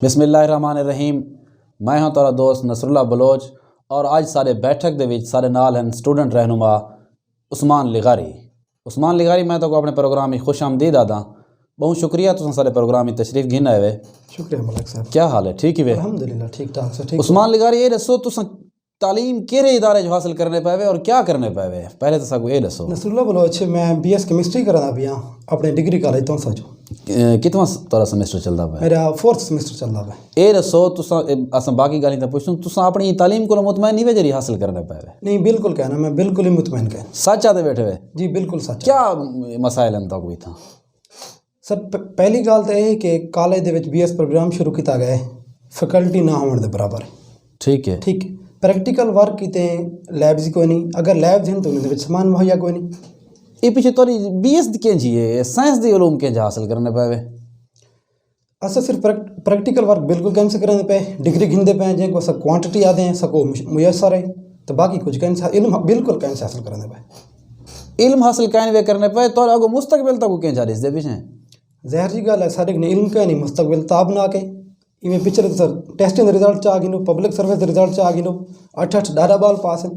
बिस्मिल्लाहिर्रहमानिर्रहीम। मैं हाँ तोरा दोस्त नसरुल्लाह बलोच और आज सारे बैठक दे विच सारे नाल हैं स्टूडेंट रहनुमा उस्मान लिगारी। उस्मान लिगारी मैं तो अपने प्रोग्राम में खुश आमदीद आदा। बहुत शुक्रिया तुम सारे प्रोग्राम में तशरीफ घिन आए वे। शुक्रिया मलिक साहब। क्या हाल है? ठीक ही वे? अल्हम्दुलिल्लाह ठीक ठाक से ठीक। उस्मान लिगारी ये दसो तुस तालीम केरे इदारे जो हासिल करने पाए और क्या करने पाए? पहले तो सब ये दसो। नसरुल्लाह बलोच मैं बीएस केमिस्ट्री करना पिया अपने डिग्री कॉलेज तो सजो। कितना तोरा सेमेस्टर चलता पे? मेरा 4th सेमेस्टर चलता पे। ये दसो तुस अस बाकी गल तो पूछूं तुस अपनी तालीम को मुतमैन नहीं वे जरी हासिल करने पाए? नहीं बिल्कुल कहना मैं बिल्कुल ही मुतमैन कहना। सच आते बैठे वे? जी बिल्कुल सच। क्या मसाइल हैं तो कोई था? सर पहली गल तो यह कि कॉलेज दे विच बीएस प्रोग्राम शुरू किया गया है फैकल्टी ना होने दे बराबर है। ठीक है ठीक। प्रैक्टिकल वर्क किते लैब्स कोई नहीं, अगर लैब्स हैं तो उन्हें सामान मुहैया कोई नहीं। ये पीछे तोरी बीएस के जी साइंस दी उलूम के हासिल करने पाए? असा सिर्फ प्रैक्टिकल वर्क बिल्कुल कैन से करने पे डिग्री घिंदे पे जिनको सब क्वांटिटी आते हैं सबको मुयसर है तो बाकी कुछ कैन से इल्म बिल्कुल कैन से हासिल करने पे। इल्म हासिल कैन वे करने पे तो अगो मुस्तकबिल तक के जा रही दे पीछे जहर जी गल है सारे इल्म का नहीं मुस्तकबिल ताब ना के इवें पिछले सर टेस्टिंग रिजल्ट चा गिनो पब्लिक सर्विस रिजल्ट चा गिनो 8 डारा बाल पास है।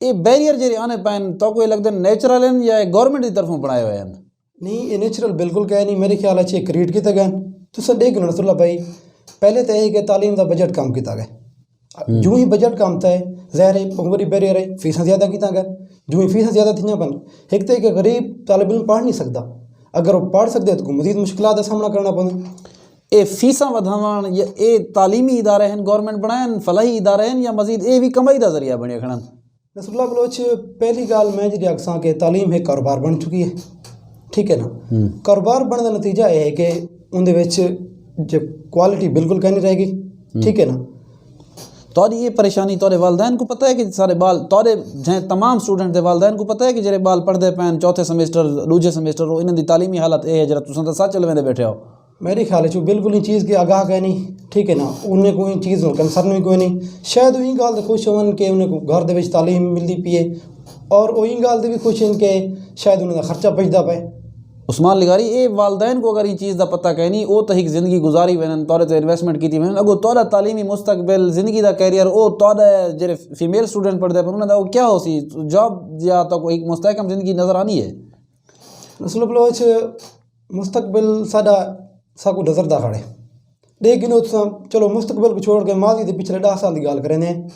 ये बैरियर जे आने पैन तो कोई लगता नेचुरल हैं या गवर्नमेंट की तरफों बनाए हुए हैं? नहीं ये नेचुरल बिल्कुल क्या नहीं मेरे ख्याल है क्रिएट किया गया तो सर देख नसरुल्लाह भाई पहले तो यही कि तालीम का बजट कम किया गया जो ही बजट कम था जहर है उमरी बैरियर है फीसा ज़्यादा किया गया जो ही फीसा ज़्यादा थी पन एक तो गरीब तालिब इल्म पढ़ नहीं सकता अगर वो पढ़ सकते तो मजीद मुश्किल का सामना करना पड़े। ये फीसा वधावन या ये तालीमी इदारे हैं गवर्नमेंट बनाए फलाही इदारे हैं या मजीद ये भी कमाई का जरिया बने खड़न? नसरुल्लाह बलोच पहली गाल मैं जी अक्सा के तालीम एक कारोबार बन चुकी है। ठीक है ना। कारोबार बनने का नतीजा यह है कि उनके जो क्वालिटी बिल्कुल कहनी रहेगी। ठीक है ना। तोरी ये परेशानी तोरे वालदैन को पता है कि सारे बाल तोरे जै तमाम स्टूडेंट के वालदैन को पता है कि जरे बाल पढ़ते पैन चौथे सेमेस्टर दूजे सेमेस्टर इन्हें तालीमी हालत ये है जरा तुम तो सच चलवेंदे बैठे हो? मेरे ख्याल है बिल्कुल ही चीज़ की आगाह कहनी। ठीक है ना। उन्हें कोई चीज़ कंसर्न भी कोई नहीं शायद वही गल खुश होवन के उन्हें घर दे तालीम मिलती पी है और वही गल भी खुश हैं कि शायद उन्हें खर्चा बचता पे। उस्मान लिगारी ये वालदैन को अगर ये चीज़ का पता कहनी वो तो एक ज़िंदगी गुजारी वन तौर तो इन्वेस्टमेंट की वन अगो तौर तालीमी मुस्तकबिल ज़िंदगी का कैरियर वो तौर जे फीमेल स्टूडेंट पढ़ते पर उन्हें क्या हो सी जॉब या तो कोई मुस्तहकम ज़िंदगी नज़र आनी है? नसरुल्लाह बलोच मुस्तकबिल साडा साकू नज़र दा खड़े लेकिन चलो मुस्तकबिल को छोड़ के माजी के पिछले 10 साल की गल करें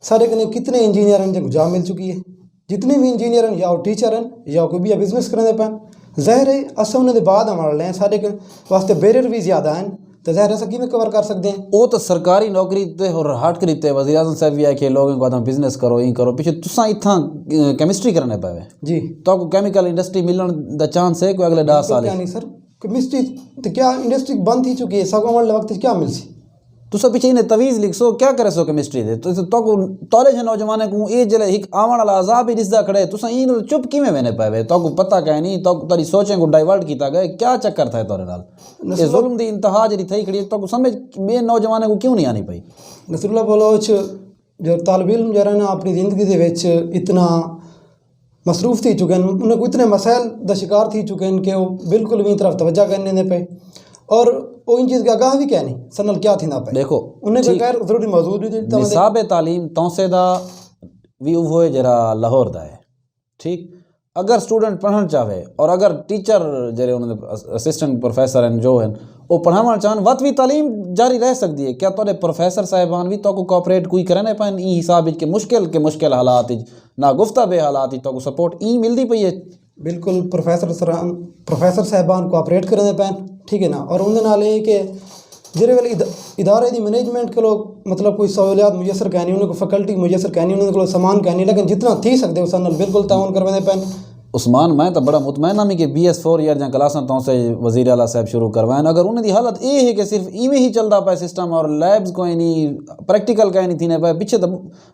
सारे कने कितने इंजीनियर हैं जिनको जॉब मिल चुकी है। जितने भी इंजीनियर हैं या वो टीचर हैं या कोई भी बिजनेस करने पैन जहर है अस उन्होंने बाद हमारे लें सारे वास्ते बैरियर भी ज़्यादा हैं तो जहर अस कि कवर कर सकते हैं। वो तो सरकारी नौकरी ते और हट करीते वज़ीर आज़म साहब भी आके लोगों को बिजनेस करो ये करो पीछे तुसा इतना केमिस्ट्री करने पाए जी तो केमिकल इंडस्ट्री मिलने का चांस है कोई अगले 10 साल? नहीं सर केमिस्ट्री तो क्या इंडस्ट्री बंद ही चुकी है सब वाले वक्त क्या मिल सी तो सब पीछे इन्हें तवीज़ लिख सो क्या करे सो केमिस्ट्री दे तो तोरे जो नौजवान को ये जले एक आवन वाला अजाब ही दिसदा खड़े तुसा इन चुप किमें वेने पाए तो पता कह नहीं तो तारी सोचें को डाइवर्ट किया गया क्या चक्कर था तोरे नाल ये जुल्म दी इंतहा जी थी खड़ी तो समझ बे नौजवान को क्यों नहीं आनी पाई? नसरुल्लाह बलोच जो तालिब इल्म जरा ना अपनी ज़िंदगी के इतना मसरूफ़ थी चुके हैं उन्हें को इतने मसाइल का शिकार थी चुके हैं कि वो बिल्कुल भी तरफ तवज्जो करने नहीं पे और वो इन चीज़ का आगाह भी क्या नहीं सनल क्या थी ना पे देखो उन्हें गैर ज़रूरी मौजूद भी निसाब तालीम तौसे दा भी हुए जरा लाहौर दा है। ठीक अगर स्टूडेंट पढ़ना चाहे और अगर टीचर जरे उन्होंने असिस्टेंट प्रोफेसर हैं जो हैं वो पढ़ाना चाहन वत भी तालीम जारी रह सकती है क्या तो प्रोफेसर साहिबान भी तो कोऑपरेट कोई करे पान ई हिसाब के मुश्किल हालात ना गुफ्ता बे हालात तो सपोर्ट ई मिलती पई है। बिल्कुल प्रोफेसर साहिबान कोऑपरेट करने पैन। ठीक है ना। और उन्हें कि जेरे वाले इदारे की मैनेजमेंट के लोग मतलब कोई सहूलियात मुयसर कहनी उन्हें फैकल्टी मुयसर कहनी उन्होंने सामान कहनी लेकिन जितना थी सकते उस बिल्कुल ताउन करवाने पैन। उस्मान मैं तो बड़ा मुतमैन आमी कि BS4 ईयर जहाँ क्लासा तो से वज़ीर आला साहब शुरू करवाएं अगर उन्हें हालत ये है कि सिर्फ इवें ही चलता पाए सिस्टम और लैब्स कोई नहीं प्रैक्टिकल कहीं नहीं थी नहीं पाए पीछे तो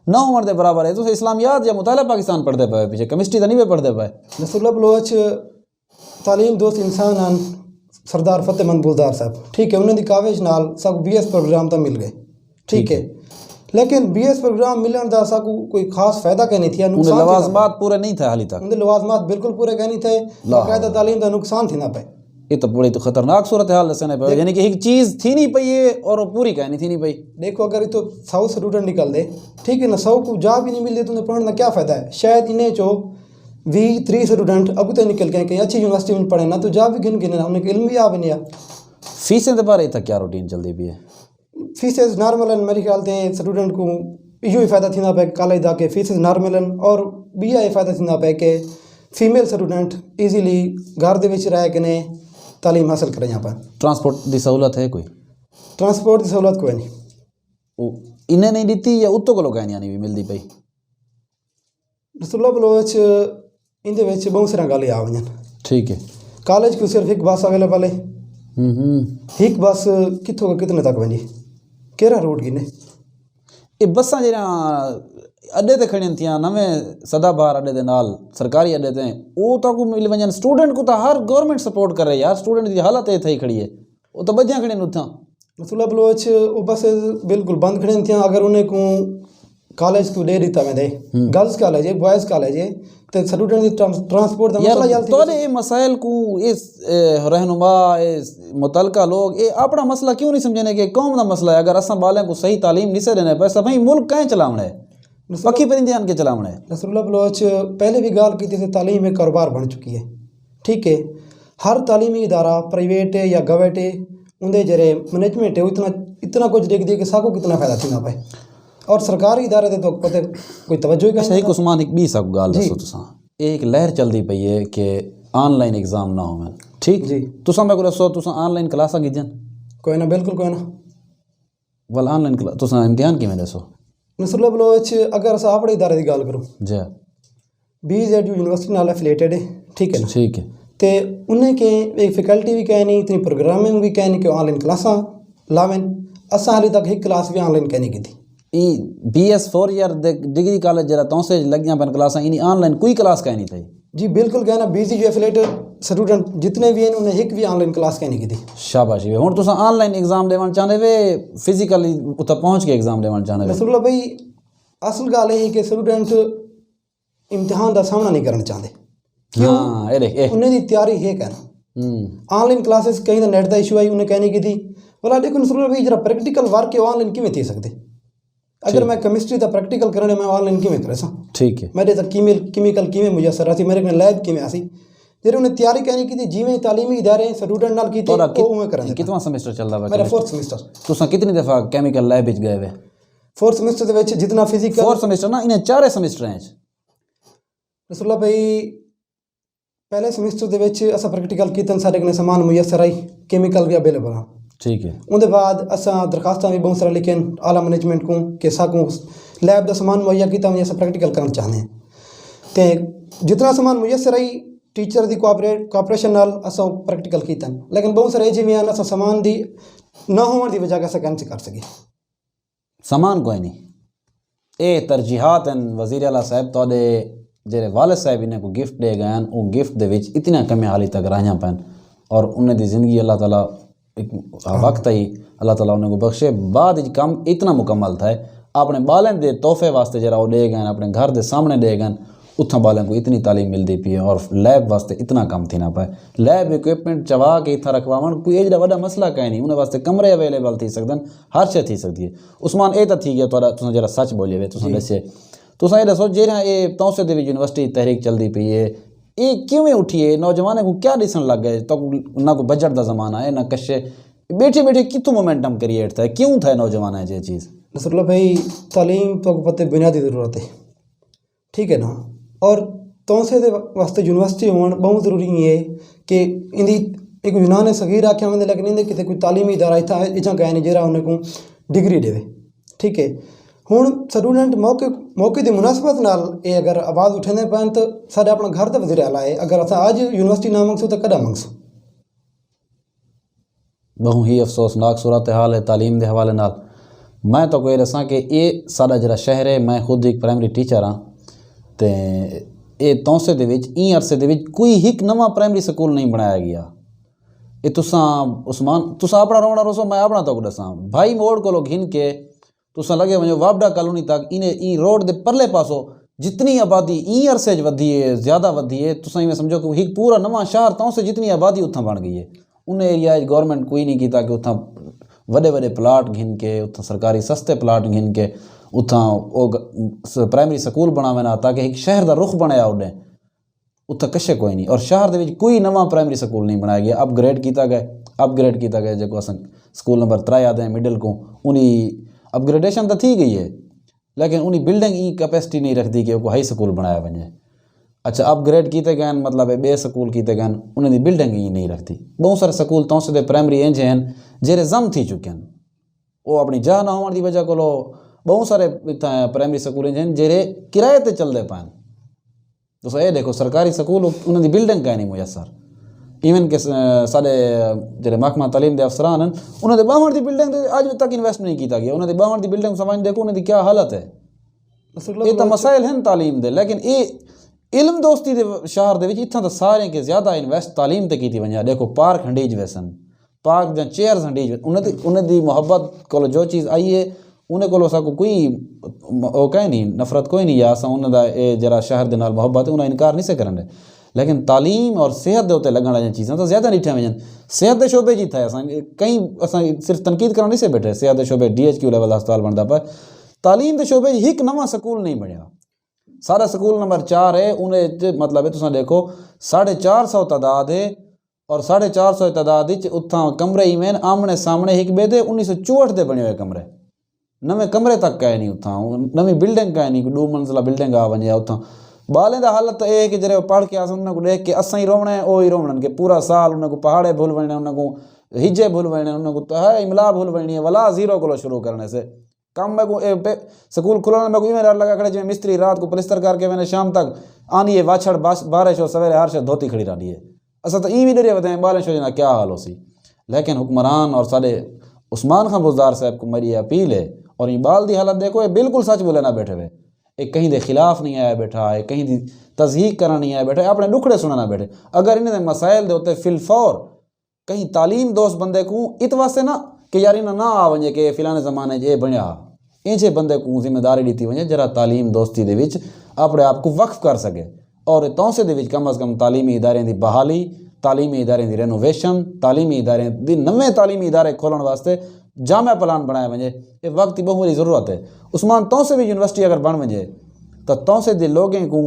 ना उम्र के बराबर है तो इस्लामियात या मुताला पाकिस्तान पढ़ते पाए पीछे केमिस्ट्री तो नहीं पे पढ़ते पाए। नसरुल्लाह बलोच तालीम दोस्त इंसान सरदार फतेहमंद बुलदार साहब ठीक है उन्होंने कावेज नाल सब BS प्रोग्राम तो मिल गए। ठीक है लेकिन BS प्रोग्राम मिलन का साकू कोई खास फायदा कहनी थी लवाजमात पूरे नहीं थे हाली तक उनके लवाजमात बिल्कुल पूरे कहनी थे बाकायदा तालीम का नुकसान थी ना पे ये तो बड़ी तो ख़तरनाक सूरत हाल दसने पे, यानी कि एक चीज़ थी नहीं पई है और वो पूरी कहानी थी नहीं पई। देखो अगर ये तो 100 स्टूडेंट निकल दे, ठीक है ना, 100 को जॉब ही नहीं मिल रही तो उन्हें पढ़ने का क्या फ़ायदा है। शायद इन्हें जो 20-30 स्टूडेंट अब तो निकल गए कहीं अच्छी यूनिवर्सिटी में पढ़े ना, तो जॉब भी गिन गिने ना, उन्हें इल्म भी आ बनिया। फीसें तो बारे तक क्या रूटीन चलती भी है? फीसेस नॉर्मल हैं मेरे ख्याल से, स्टूडेंट को इहो ही फ़ायदा थींदा पे कॉलेज दा के फीसेस नॉर्मल हैं, और ॿी ये फ़ायदा थींदा पे कि फीमेल स्टूडेंट ईजीली घर दे विच रह के तालीम हासिल करें। यहाँ पर ट्रांसपोर्ट की सहूलत है कोई? ट्रांसपोर्ट की सहूलत कोई नहीं। वो इन्हें नहीं दी या उत्तो को कहनी नहीं भी मिलती पई? रसूला बलोच इंदे विच बहुत सारा गाली आ वञन। ठीक है। कॉलेज को सिर्फ एक बस अवेलेबल है, एक बस कितों का कितने तक वञे, कहिड़ा रूट गिने। ये बसां जरा अड्डे ते खड़ियन थियां नवें सदाबहार अड्डे दे नाल सरकारी अड्डे ते वो तक मिल वञन। स्टूडेंट को तो हर गवर्नमेंट सपोर्ट करे यार, स्टूडेंट की हालत ये थी खड़ी है, वो तो बजियां खड़ियन उथां। रसूला बलोच वो बसेस बिल्कुल बंद खड़ियन थियां। अगर उन्हें को कॉलेज को दे दिता वेंदे, गर्ल्स कॉलेज है बॉयज़ कॉलेज है, तो स्टूडेंट की ट्रांसपोर्ट का मसला यार हल थी। तोरे ये मसाइल को इस रहनुमा इस मुतलका लोग ये अपना मसला क्यों नहीं समझने कि कौम का मसला है। अगर असां बालें को सही तालीम नहीं से देने पे सभी मुल्क कहीं चलावना है, पक्की परिंदे आन के चलावना है। रसूला बलोच पहले भी गाल की थी, तालीम एक कारोबार बन चुकी है, ठीक है। हर तालीमी इदारा प्राइवेट है या गवर्नमेंट है, उनके जरे मैनेजमेंट है, वो इतना कुछ देख दिए कि साको कितना फ़ायदा थी ना पाए, और सरकारी इदारे दे तो पता कोई तवज्जो ही सही उस्मान एक बी सब गाल दसो तुसां। एक लहर चलती पई है कि ऑनलाइन एग्जाम ना होवन, ठीक जी। तुसां मैं को दसो तुसां ऑनलाइन क्लासां कीजन? कोई ना, बिल्कुल कोई ना। वल ऑनलाइन क्लास तुसां इम्तिहान किवें दसो? रसूला बलोच अगर अस अपने इदारे की गल करूँ, जी BZU यूनिवर्सिटी नाल एफिलेटेड है, ठीक है ना, ठीक है। तो उन्हें के एक फैकल्टी भी कह नहीं, इतनी प्रोग्रामिंग भी कह नहीं कि ऑनलाइन क्लासा लावें। असा हाली तक एक क्लास भी ऑनलाइन कहनी की थी। ई BS 4 ईयर डिग्री कॉलेज जरा तो से लगियां पन क्लासां इन ऑनलाइन कोई क्लास कहनी थी? जी बिल्कुल कहना, BZU एफिलेटेड स्टूडेंट जितने भी हैं उन्हें एक भी ऑनलाइन क्लास कहनी की थी। शाबाशी वे। हुण तुसां ऑनलाइन एग्जाम देवण चाहते वे फिजिकली उत पहुंच के एग्जाम देवण चाहते वे? रसूला भाई असल गल है कि स्टूडेंट इम्तिहान का सामना नहीं करना चाहते। क्यों? हाँ, ए देख ए उन्हें दी तैयारी है कहना ऑनलाइन क्लासेस कहीं नेट का इशू आई उन्हें कहने की थी बोला देखो रसूला भाई जरा प्रैक्टिकल वर्क है ऑनलाइन किमें थी सकते। अगर मैं केमिस्ट्री का प्रैक्टिकल करने मैं ऑनलाइन किमें करे सा, ठीक है। मेरे तक केमिकल किमें मुयसर आसी, मेरे में लैब किमें आसी, जेरे उन्हें तैयारी कहनी की थी जिमें तालीमी इदारे स्टूडेंट नाल की थी वो उमें करें। कितना सेमेस्टर चलदा वे? मेरा 4th सेमेस्टर। तुसां कितनी दफा केमिकल लैब विच गए वे? 4th सेमेस्टर दे विच जितना फिजिकल 4 सेमेस्टर ना इन्हें 4 सेमेस्टर हैं। रसूला भाई पहले सेमेस्टर दे विच असा प्रैक्टिकल कीतन, सारे कने सामान मुयसर आई, केमिकल भी अवेलेबल हाँ, ठीक है। उनके बाद असा दरखास्तां भी बहुत सारा लिखन आला मैनेजमेंट को कि साकू लैब का समान मुहैया किया वजह से प्रैक्टिकल करना चाहते हैं। तो जितना समान मुयसर आई टीचर की कोऑपरेशन नाल असा प्रैक्टिकल किया, लेकिन बहुत सारे जिमें असा समान की ना होने की वजह असा कैंसिल कर सके। समान कोई नहीं, ये तरजीहात हैं वज़ीर आला साहब तोड़े जेरे वाले साहब इन्हें को गिफ्ट दे गए हैं, वो गिफ्ट दे विच इतना कमी हाली तक रहियां पैन और उन्हें दी ज़िंदगी अल्लाह ताला एक वक्त ही अल्लाह ताला उन्हें को बख्शे बाद इच काम इतना मुकम्मल था अपने बालें दे तोहफे वास्ते जरा वो दे गए, अपने घर के सामने दे गए, उतना बालें को इतनी तालीम मिलती पी है और लैब वास्ते इतना कम थी ना पाए। लैब इक्विपमेंट चवा के इतना रखवावन कोई एजड़ा वड्डा मसला कहीं नहीं, उन्हें वास्ते कमरे अवेलेबल थी सकदन, हर शे थी सकती है। उस्मान ये तो थी गया तुहाडा तुसां जरा सच बोलिए वे तुसां दस्से तुसां ये दसो जेरा ये तौसे दे यूनिवर्सिटी तहरीक चलती पई है ये किवें उठी है, नौजवान को क्या दिसन लग गए तो ना कोई बजट का जमाना है ना कशे बैठे बैठे कितों मोमेंटम क्रिएट था, क्यों था नौजवान है ये चीज़? नसरुल्लाह भाई तालीम तो पता बुनियादी ज़रूरत है, ठीक है ना, और तौसे दे वास्ते यूनिवर्सिटी होना बहुत ज़रूरी है कि इंदी एक यूनान सगीर आख्या वंदे लेकिन इंदे किते कोई तालीमी इदारा इतना इच्छा गए नहीं जरा उन्हें को डिग्री देवे, ठीक है। हुण स्टूडेंट मौके की मुनासबत नाल ये अगर आवाज़ उठाने पैन तो साढ़े अपना घर का वज़ीर आला है, अगर अस अज यूनिवर्सिटी ना मंगसू तो कदा मंगसू। बहु ही अफसोसनाक सूरत हाल है तालीम के हवाले नाल। मैं तो कोई दसा कि ये साडा जरा शहर है, मैं खुद एक प्राइमरी टीचर हाँ, तो ये तौसे दे विच ई अरसे दे विच कोई एक नवा प्राइमरी स्कूल नहीं बनाया गया। ये तुसां उस्मान तुसां अपना रोना रोसो, मैं अपना तो दसा भाई मोड़ को घिन के तुसां लगे वजो वापडा कॉलोनी तक इन्हें ई रोड दे परले पासो जितनी आबादी ई अरसे वधी है ज़्यादा वधी है, तुम इवें समझो कि एक पूरा नवा शहर तो से जितनी आबादी उत्थां बन गई है। उन एरिया गवर्नमेंट कोई नहीं किया कि उत्थां वडे वडे प्लाट घिन के उत्थां सरकारी सस्ते प्लाट घिन के उत्थां प्राइमरी स्कूल बनावे ना, ताकि एक शहर का रुख बनाया उन्हें उत्थे कशे कोई नहीं। और शहर दे विच कोई नवा प्राइमरी स्कूल नहीं बनाया गया, अपग्रेड किया गया जो अस स्कूल नंबर 3 आते हैं मिडिल को, उन्हीं अपग्रेडेशन तो थी गई है, लेकिन उन्हीं बिल्डिंग ई कैपेसिटी नहीं रखती कि हाई स्कूल बनाया वजे। अच्छा अपग्रेड किए गए मतलब बे स्कूल किए गए उन्हें बिल्डिंग ही नहीं रखती। बहुत सारे स्कूल तो से प्राइमरी इंज हैं जेरे जम थी चुके हैं, वो अपनी जगह ना होने की वजह को बहुत सारे प्राइमरी स्कूल इंज हैं जेरे किराए पर चलते पाए। तो ये देखो सरकारी स्कूल उन्होंने बिल्डिंग का नहीं मुयसर, इवन के साढ़े जो महकमा तालीम के अफसरान हैं उन्होंने बाहर की बिल्डिंग अज तक इन्वेस्ट नहीं किया गया। उन्होंने बाहर की बिल्डिंग समझ देखो उन्होंने क्या हालत है। ये तो मसाइल हैं तालीम दे, लेकिन ये इल्म दोस्ती दे शहर दे इतना तो सारे के ज़्यादा इन्वेस्ट तालीम ते की वजह। देखो पार्क हंडीज वैसन, पार्क या चेयर्स हंडीज उन्हें दी मोहब्बत को जो चीज़ आई है उन्हें को साको कोई वो कहे नहीं नफरत कोई नहीं, या असा उन्हें जरा शहर के नाल मोहब्बत है उन्हें इनकार नहीं से करने। लेकिन तालीम और सेहत के उत्ते लगन वाली चीज़ां तो ज़्यादा नहीं वजन। सेहत के शोबे जी था कई अस सिर्फ तनकीद करा नहीं से बैठे, सेहत के शोबे DHQ लेवल अस्पताल बनता, पर तालीम के शोबे एक नवा स्कूल नहीं बनया। सारा स्कूल नंबर 4 है, उन्हें मतलब है तुम देखो 450 तादाद है, और 450 तादाद उत्थां कमरे ही में आमने सामने एक बेदे 1964 के बने हुए कमरे, नवे कमरे तक कहे नहीं उत्थां, नवी बिल्डिंग कहे नहीं, 2 मंजिला बिल्डिंग आ वजे उत्थां। बालें का हालत तो यह कि जरे पढ़ के आस उन्हें को देख के असा ही रोवना है, वो ही रोवना के पूरा साल उन्हें को पहाड़े भूल वजने, उन्हें को हिजे भूल वजने, उन्हें को है इमला भूल वजनी है, वला जीरो को शुरू करने से कम में को स्कूल खुलाने में को इवें डर लगा खड़े जिम्मे मिस्त्री रात को प्लिस्तर करके मैंने शाम तक आनी है वाछड़ बारिश हो सवेरे हर शे धोती खड़ी रही है। असा तो ई भी डरे बताए बारिश हो जाना क्या हाल हो सी। लेकिन हुक्मरान और साढ़े उस्मान खान बुज़दार साहब को मेरी अपील है, और ये बाल दी हालत देखो ये बिल्कुल सच बोले ना बैठे हुए, एक कहीं दे खिलाफ नहीं आया बैठा है, कहीं दी तज़हीक करना नहीं आया बैठा, अपने दुखड़े सुनाना बैठे। अगर इन्हें मसाइल दे होते फिलफौर कहीं तालीम दोस्त बंदे को इत वास्ते ना कि यार इन्हें ना आ वजे कि फिलाने ज़माने ये बनया, इंजे बंदे को जिम्मेदारी दी वजे जरा तालीम दोस्ती दे विच अपने आप को वक्फ कर सके, और तौसे दे विच कम अज़ कम तालीमी इदारे की बहाली, तालीमी इदारे की रेनोवेशन, तालीमी इदारे दी नवे तालीमी इदारे खोलने वास्ते जामा प्लान बनाया वजे। ये वक्त की बहुत बड़ी ज़रूरत है। उस्मान तो से भी यूनिवर्सिटी अगर बन वजे तो तौसे दे लोगों को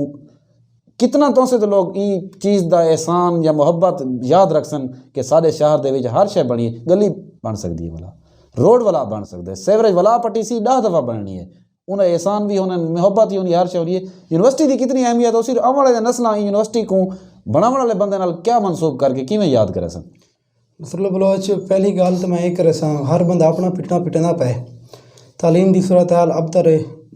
कितना तौसे तो लोग ई चीज़ का एहसान या मोहब्बत याद रख सन कि साढ़े शहर दे विच हर शे बनी, गली बन सकती है वाला, रोड वाला बन सकते, सेवरेज वाला पट्टी सी 10 दफ़ा बननी है, उन्हें एहसान भी होने मोहब्बत ही होनी, हर शे होनी है। यूनिवर्सिटी की कितनी अहमियत हो सिर्फ आने वाले नस्लां यूनिवर्सिटी को बनाने वाले बंदे नाल क्या मनसूब करके किमें याद करे सन। नसरुल्लाह बलोच पहली गल तो मैं ये करे सा हर बंदा अपना पिटना ना पाए। तालीम की सूरत हाल अब तक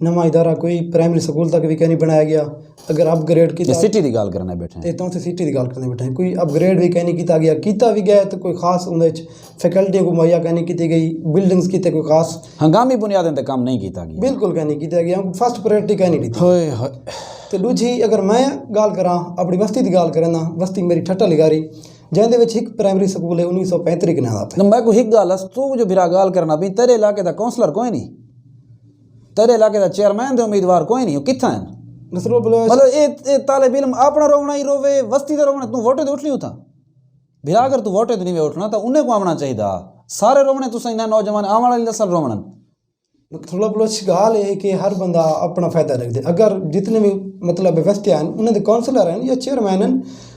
नवा इदारा कोई प्राइमरी स्कूल तक भी कहीं नहीं बनाया गया। अगर अपग्रेड की सिटी की गल करने बैठे तो से सिटी की गल करने बैठे कोई अपग्रेड भी कहीं नहीं किया गया, किया भी गया तो कोई खास उन्हें फैकल्टी को मुहैया कहीं नहीं की गई, बिल्डिंग्स की कोई खास हंगामी बुनियादें पर काम नहीं किया गया, बिल्कुल कहीं नहीं किया गया, फर्स्ट प्रायोरिटी कहीं नहीं दी। तो दूजी अगर मैं गल करा अपनी बस्ती की गल करें ना, बस्ती मेरी ठट्टा लिगारी जिंदे एक प्राइमरी स्कूल है 1935 के नाम पे। मैं को एक गल तू जो बिरा गल करना भी तेरे इलाके का काउंसलर कोई नहीं, तेरे इलाके का चेयरमैन दे उम्मीदवार कोई नहीं, कितना है मतलब ये तालिब इल्म अपना रोवना ही रोवे, बस्ती का रोवना तू वोटे तो उठ नहीं होता बिरा, अगर तू वोटे तो नहीं उठना तो उन्हें को आना चाहिए, सारे रोवने तुम इन्हें नौजवान आने वाली नस्ल रोवण। थोड़ा बलोच गाल है कि हर बंदा अपना फ़ायदा रखते, अगर जितने भी मतलब व्यवस्था हैं उन्हें काउंसलर हैं या चेयरमैन हैं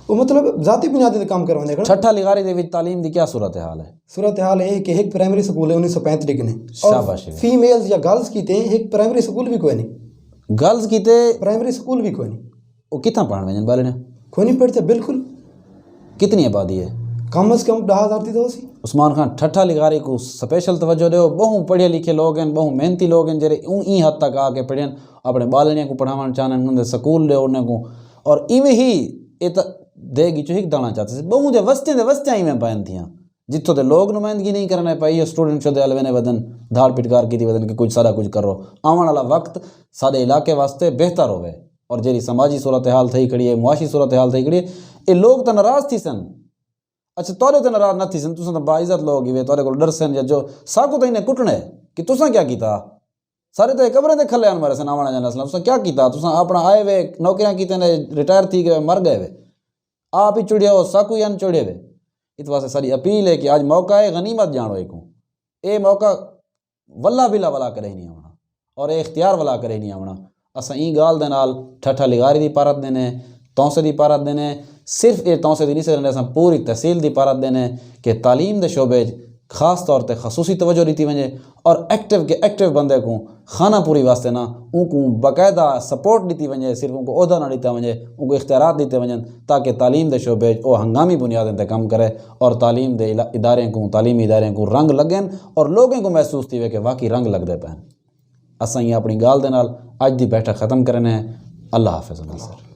वो मतलब जाती बुनियादी पर काम करवाने का। छठा लिगारी दे विच तालीम की क्या सूरत हाल है? सूरत हाल है कि एक प्राइमरी स्कूल है 1935 के ने, शाबाश और फीमेल्स या गर्ल्स की थे एक प्राइमरी स्कूल भी कोई नहीं, गर्ल्स की थे प्राइमरी स्कूल भी कोई नहीं, वो कितना पढ़ने वजन बाले ने कोई नहीं पढ़ते बिल्कुल। कितनी आबादी है? कम अज़ कम 10,000 थी। तो उस्मान खान ठट्ठा लिगारी को स्पेशल तवज्जो दो, बहु पढ़े लिखे लोग हैं, बहु मेहनती लोग हैं जेरे ई हद तक आके पढ़न अपने बालने को पढ़ावन चाहन उन्हें स्कूल दे उन्हें को, और इवें ही ये देगी चो हिक दाना चाहते से बहु जो वस्तियाँ इवें पायन थियाँ जितों दे लोग नुमाइंदगी नहीं करने पाई, स्टूडेंट शो दे अलवेने वदन धाड़ पिटकार की वदन के कुछ सारा कुछ करो, आने वाला वक्त सारे इलाके वास्ते बेहतर होवे। और जेरी समाजी सूरत हाल थी खड़ी है, मुआशी सूरत हाल थी खड़ी है, ये लोग तो नाराज़ थी सन। अच्छा तोरे तो नाराज़ न थी सन, तुसा तो बाइज़त लोग ही वे तोरे को डर सन, या जो साकू तो इन्हें कुटने कि तुसा क्या किया सारे तो कमरे ते खले मारे सन आवण जा नस्ल तुसां क्या कीता तुसां अपना आए वे नौकरियां कीते ने रिटायर थी गए मर गए वे आप ही चुड़िया हो साकू यान चुड़े वे इत वास्ते सारी अपील है कि आज मौका है गनीमत जानो एक ये मौका वल्ला बिला वला करे ही नहीं आवना और ये इख्तियार वला करे ही नहीं आवना असां ई गाल दे नाल ठठा लिगारी दी पारत देने तौसे दी पारत देने सिर्फ ये तौसे दी नहीं से असां पूरी तहसील दी पारत देने कि तालीम दे शोबे ख़ास तौर पर खसूसी तवज्जो दी वजे और एक्टिव के एक्टिव बंदे को खाना पूरी वास्ते ना उनको बाकायदा सपोर्ट दी वजे सिर्फ उनको ओहदा ना दिता वजे उनको इख्तियारात दिते वजन ताकि तालीम दे शोबे वो हंगामी बुनियादों पर कम करे और तालीम दे इदारे को तालीमी इदारे को रंग लगन और लोगों को महसूस थी कि वाकई रंग लगते पैन असां ये अपनी गाल दे नाल अज दी बैठक ख़त्म करने अल्लाह हाफ़िज़।